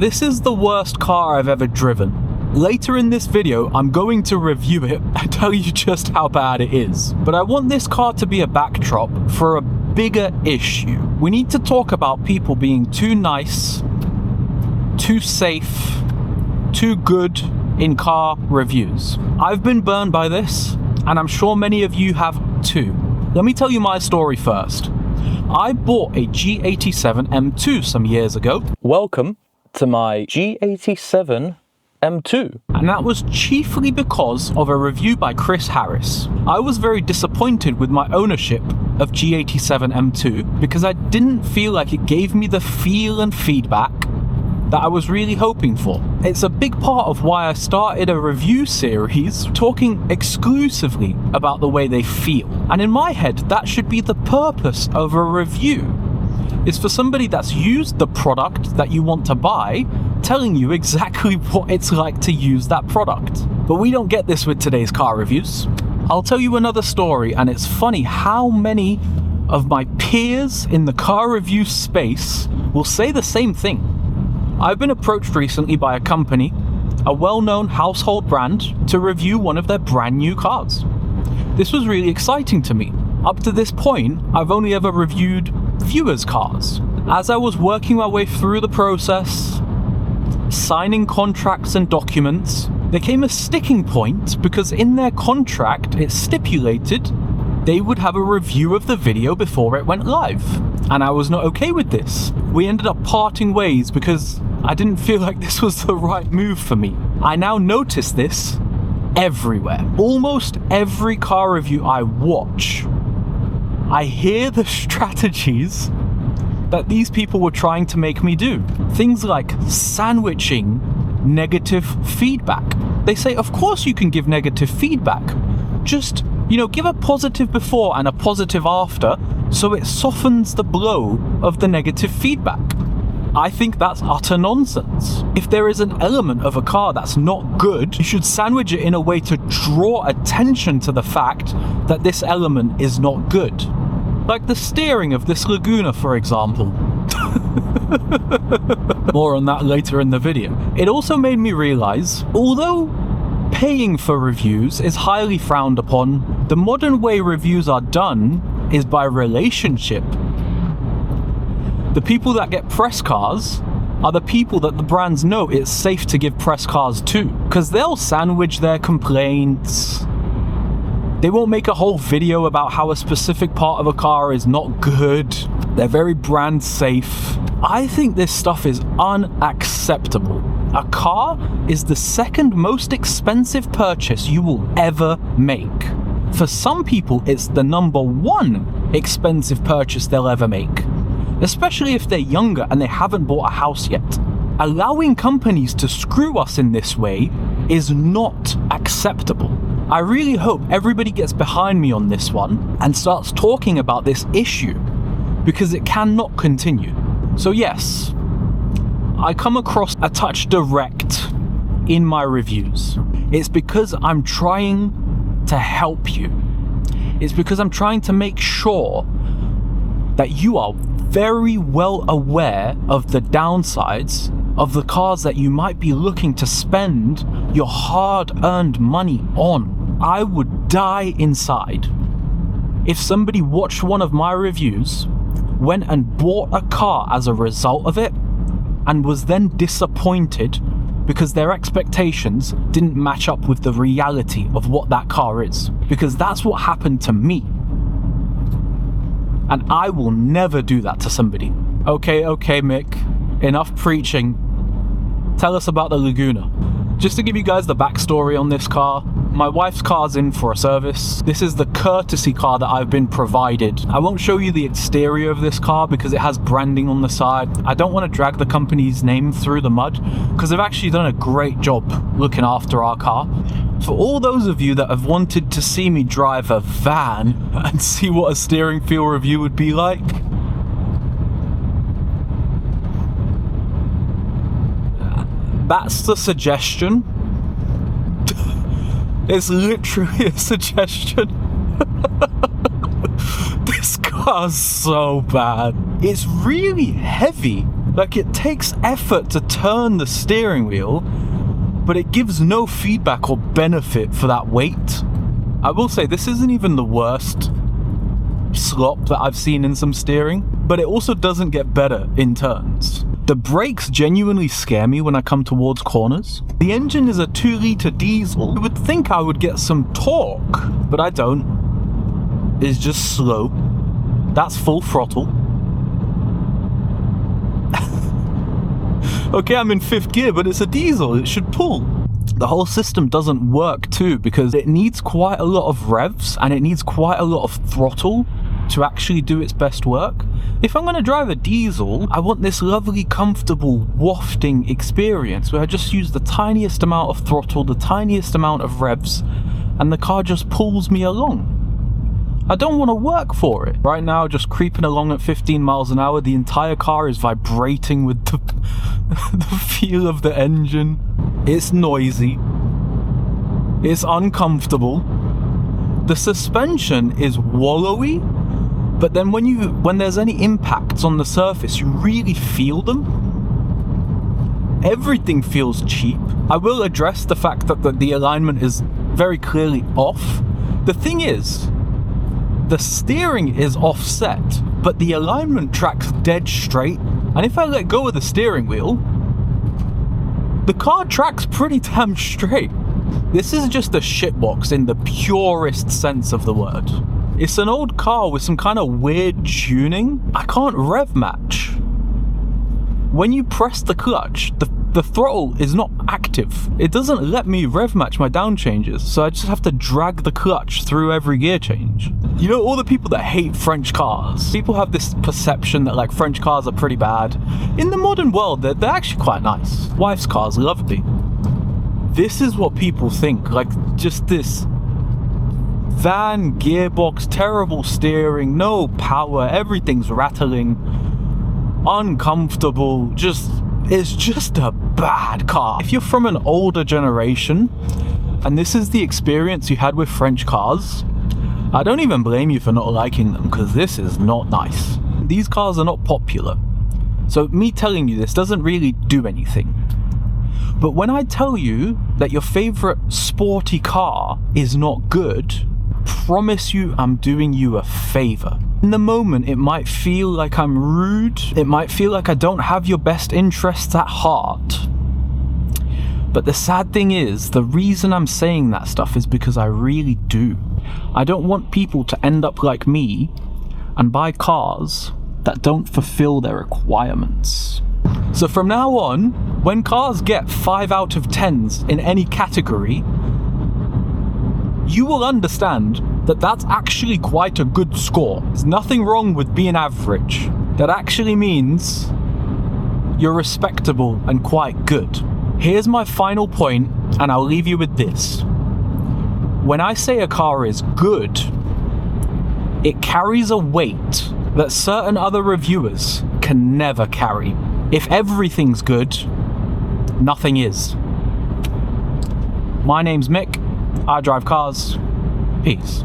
This is the worst car I've ever driven. Later in this video, I'm going to review it and tell you just how bad it is. But I want this car to be a backdrop for a bigger issue. We need to talk about people being too nice, too safe, too good in car reviews. I've been burned by this, and I'm sure many of you have too. Let me tell you my story first. I bought a G87 M2 some years ago. Welcome to my G87 M2. And that was chiefly because of a review by Chris Harris. I was very disappointed with my ownership of G87 M2 because I didn't feel like it gave me the feel and feedback that I was really hoping for. It's a big part of why I started a review series talking exclusively about the way they feel. And in my head, that should be the purpose of a review. Is for somebody that's used the product that you want to buy, telling you exactly what it's like to use that product. But we don't get this with today's car reviews. I'll tell you another story, and it's funny how many of my peers in the car review space will say the same thing. I've been approached recently by a company, a well-known household brand, to review one of their brand new cars. This was really exciting to me. Up to this point, I've only ever reviewed viewers' cars. As I was working my way through the process, signing contracts and documents, there came a sticking point because in their contract it stipulated they would have a review of the video before it went live. And I was not okay with this. We ended up parting ways because I didn't feel like this was the right move for me. I now notice this everywhere. Almost every car review I watch, I hear the strategies that these people were trying to make me do. Things like sandwiching negative feedback. They say, of course you can give negative feedback. Just, give a positive before and a positive after so it softens the blow of the negative feedback. I think that's utter nonsense. If there is an element of a car that's not good, you should sandwich it in a way to draw attention to the fact that this element is not good. Like the steering of this Laguna, for example. More on that later in the video. It also made me realize, although paying for reviews is highly frowned upon, the modern way reviews are done is by relationship. The people that get press cars are the people that the brands know it's safe to give press cars to, because they'll sandwich their complaints. They won't make a whole video about how a specific part of a car is not good. They're very brand safe. I think this stuff is unacceptable. A car is the second most expensive purchase you will ever make. For some people, it's the number one expensive purchase they'll ever make, especially if they're younger and they haven't bought a house yet. Allowing companies to screw us in this way is not acceptable. I really hope everybody gets behind me on this one and starts talking about this issue, because it cannot continue. So yes, I come across a touch direct in my reviews. It's because I'm trying to help you. It's because I'm trying to make sure that you are very well aware of the downsides of the cars that you might be looking to spend your hard-earned money on. I would die inside if somebody watched one of my reviews, went and bought a car as a result of it, and was then disappointed because their expectations didn't match up with the reality of what that car is. Because that's what happened to me. And I will never do that to somebody. Okay, Mick, enough preaching. Tell us about the Laguna. Just to give you guys the backstory on this car, my wife's car's in for a service. This is the courtesy car that I've been provided. I won't show you the exterior of this car because it has branding on the side. I don't want to drag the company's name through the mud because they've actually done a great job looking after our car. For all those of you that have wanted to see me drive a van and see what a steering feel review would be like, that's the suggestion. It's literally a suggestion. This car's so bad. It's really heavy. Like, it takes effort to turn the steering wheel, but it gives no feedback or benefit for that weight. I will say, this isn't even the worst slop that I've seen in some steering, but it also doesn't get better in turns. The brakes genuinely scare me when I come towards corners. The engine is a 2-litre diesel. You would think I would get some torque, but I don't. It's just slow. That's full throttle. Okay, I'm in 5th gear, but it's a diesel. It should pull. The whole system doesn't work too, because it needs quite a lot of revs and it needs quite a lot of throttle to actually do its best work. If I'm going to drive a diesel, I want this lovely, comfortable, wafting experience where I just use the tiniest amount of throttle, the tiniest amount of revs, and the car just pulls me along. I don't want to work for it. Right now, just creeping along at 15 miles an hour, the entire car is vibrating with the feel of the engine. It's noisy. It's uncomfortable. The suspension is wallowy, but then when there's any impacts on the surface, you really feel them. Everything feels cheap. I will address the fact that the alignment is very clearly off. The thing is, the steering is offset, but the alignment tracks dead straight, and if I let go of the steering wheel, the car tracks pretty damn straight. This is just a shitbox in the purest sense of the word. It's an old car with some kind of weird tuning. I can't rev match. When you press the clutch, the throttle is not active. It doesn't let me rev match my down changes, so I just have to drag the clutch through every gear change. You know, all the people that hate French cars, people have this perception that like French cars are pretty bad. In the modern world, they're actually quite nice. Wife's car's lovely. This is what people think, like just this van gearbox, terrible steering, no power, everything's rattling, uncomfortable, it's just a bad car. If you're from an older generation and this is the experience you had with French cars, I don't even blame you for not liking them, because this is not nice. These cars are not popular, so me telling you this doesn't really do anything. But when I tell you that your favorite sporty car is not good, promise you I'm doing you a favor. In the moment, it might feel like I'm rude. It might feel like I don't have your best interests at heart. But the sad thing is, the reason I'm saying that stuff is because I really do. I don't want people to end up like me and buy cars that don't fulfill their requirements. So from now on, when cars get 5 out of 10s in any category, you will understand that that's actually quite a good score. There's nothing wrong with being average. That actually means you're respectable and quite good. Here's my final point, and I'll leave you with this. When I say a car is good, it carries a weight that certain other reviewers can never carry. If everything's good, nothing is. My name's Mick. I drive cars. Peace.